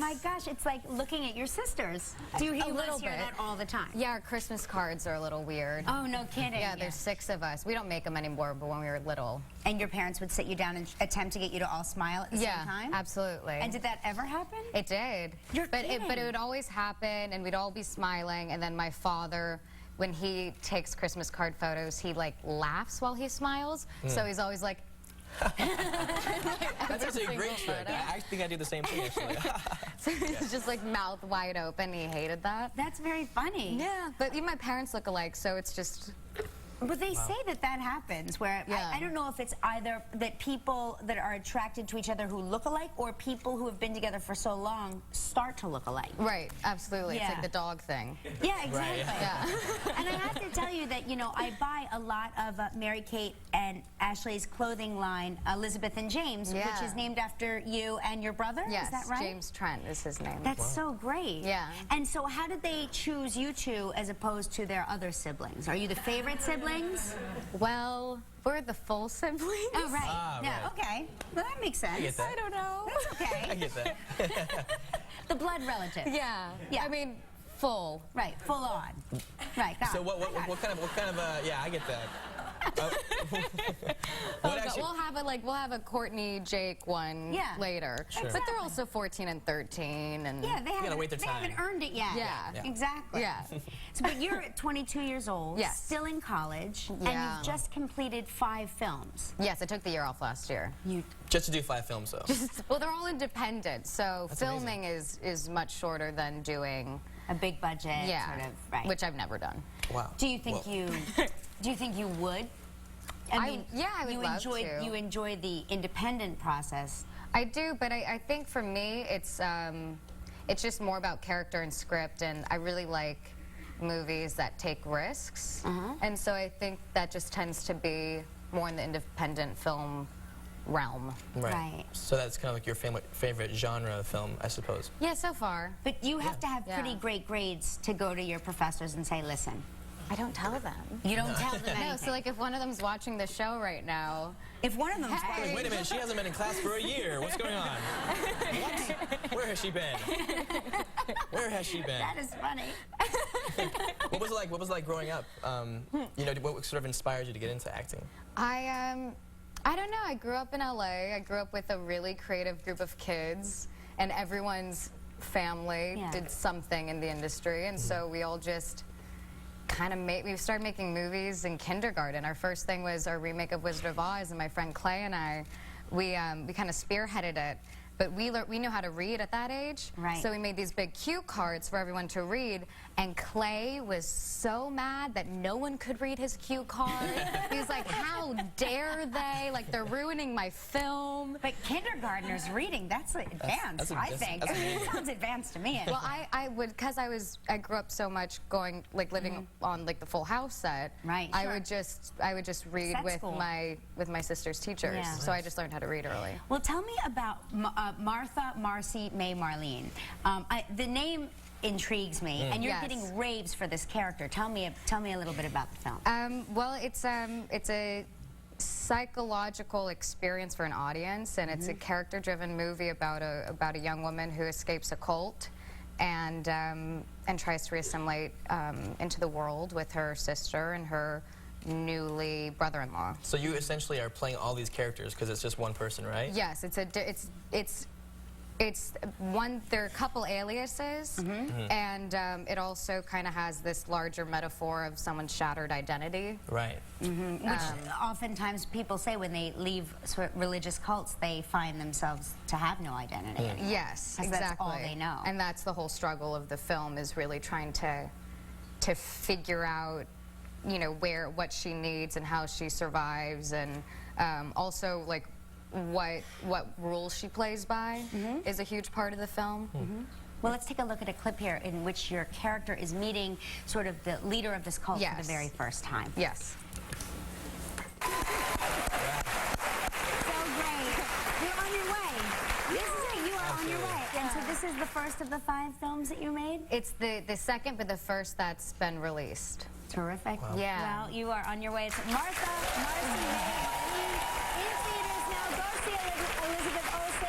my gosh, it's like looking at your sisters. Do you hear that all the time? Yeah, our Christmas cards are a little weird. Oh, no kidding. Yeah, there's 6 of us. We don't make them anymore, but when we were little. And your parents would sit you down and attempt to get you to all smile at the same time? Yeah, absolutely. And did that ever happen? It did. But it would always happen, and we'd all be smiling, and then my father, when he takes Christmas card photos, he like laughs while he smiles. So he's always like, that's actually a great trick. I think I do the same thing, actually. so he's just like mouth wide open. He hated that. That's very funny. Yeah, but even my parents look alike, so it's just... But they say that that happens, where I don't know if it's either that people that are attracted to each other who look alike, or people who have been together for so long start to look alike. Right, absolutely. Yeah. It's like the dog thing. Yeah, exactly. Right, yeah. And I have to tell you that, you know, I buy a lot of Mary-Kate and Ashley's clothing line, Elizabeth and James, which is named after you and your brother. Yes, is that right? James Trent is his name. That's so great. Yeah. And so how did they choose you two as opposed to their other siblings? Are you the favorite siblings? Well, we're the full siblings. Oh, right. Yeah, okay. Well, that makes sense. I get that. I don't know. That's okay. I get that. The blood relative. Yeah. Yeah. I mean, full. Right, full on. Right, got So it. what kind of yeah, I get that. We'll have a Courtney Jake one later. Sure. But they're also 14 and 13 and yeah, they haven't earned it yet. Yeah. Exactly. Yeah. So, but you're 22 years old, still in college, and you've just completed 5 films. Yes, I took the year off last year. Just to do 5 films, though. Well, they're all independent, so That's filming is much shorter than doing a big budget, sort of, which I've never done. Wow. Do you think do you think you would? I mean, yeah, I would love to. You enjoy the independent process. I do, but I think for me, it's just more about character and script, and I really like movies that take risks, and so I think that just tends to be more in the independent film realm. Right. So that's kind of like your favorite genre of film, I suppose. Yeah, so far. But you have to have pretty great grades to go to your professors and say, listen. I don't tell them. You don't tell them anything. No, so like if one of them's watching the show right now. If one of them's watching. Wait a minute, she hasn't been in class for a year. What's going on? What? Where has she been? Where has she been? That is funny. What was it like growing up? You know, what sort of inspired you to get into acting? I don't know. I grew up in LA. I grew up with a really creative group of kids, and everyone's family did something in the industry, and so we all just kind of we started making movies in kindergarten. Our first thing was our remake of Wizard of Oz, and my friend Clay and I, we kind of spearheaded it. But we knew how to read at that age, so we made these big cue cards for everyone to read, and Clay was so mad that no one could read his cue card. He was like, how dare they? Like, they're ruining my film. But kindergartners reading, that's advanced, I think. It sounds advanced to me. Well, I would, because I grew up so much living on like the Full House set. Right. I would just read with my sister's teachers. So I just learned how to read early. Well, tell me about Martha, Marcy, May, Marlene. The name intrigues me, and you're getting raves for this character. Tell me a little bit about the film. Well, it's a psychological experience for an audience, and it's a character-driven movie about a young woman who escapes a cult and tries to reassimilate into the world with her sister and her newly brother-in-law. So you essentially are playing all these characters because it's just one person, right? Yes, there are a couple aliases, and it also kind of has this larger metaphor of someone's shattered identity. Right. Which oftentimes people say when they leave religious cults, they find themselves to have no identity anymore. Yes, exactly. That's all they know. And that's the whole struggle of the film, is really trying to figure out, you know, what she needs and how she survives, and also like what rules she plays by is a huge part of the film. Well, let's take a look at a clip here in which your character is meeting sort of the leader of this cult for the very first time. Yes. So great. You're on your way. This is it. You are on your way. And so this is the first of the 5 films that you made? It's the second, but the first that's been released. Terrific. Wow. Yeah. Well, you are on your way. It's Martha, Marcy, May, in theaters now. Go see Elizabeth Olsen.